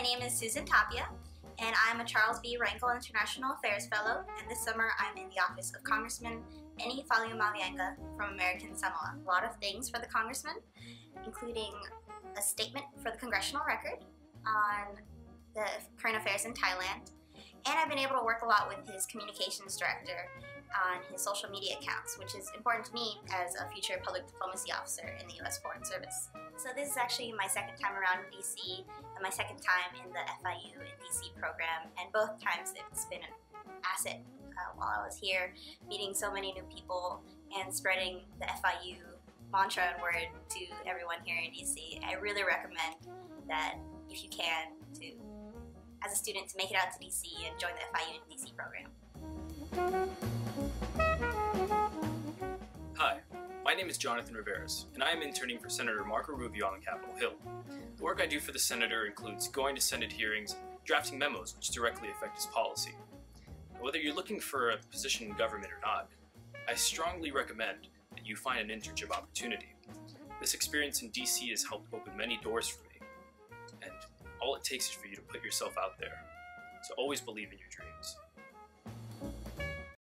name is Susan Tapia, and I'm a Charles B. Rangel International Affairs Fellow, and this summer I'm in the office of Congressman Eni Faleomavaenga from American Samoa. A lot of things for the Congressman, including a statement for the Congressional Record on the current affairs in Thailand, and I've been able to work a lot with his communications director on his social media accounts, which is important to me as a future public diplomacy officer in the U.S. Foreign Service. So this is actually my second time around in D.C. and my second time in the FIU in D.C. program, and both times it's been an asset while I was here, meeting so many new people and spreading the FIU mantra and word to everyone here in D.C. I really recommend that if you can, to, as a student, to make it out to D.C. and join the FIU in D.C. program. Hi, my name is Jonathan Riveras, and I am interning for Senator Marco Rubio on Capitol Hill. The work I do for the Senator includes going to Senate hearings and drafting memos which directly affect his policy. Whether you're looking for a position in government or not, I strongly recommend that you find an internship opportunity. This experience in DC has helped open many doors for me, and all it takes is for you to put yourself out there. So always believe in your dreams.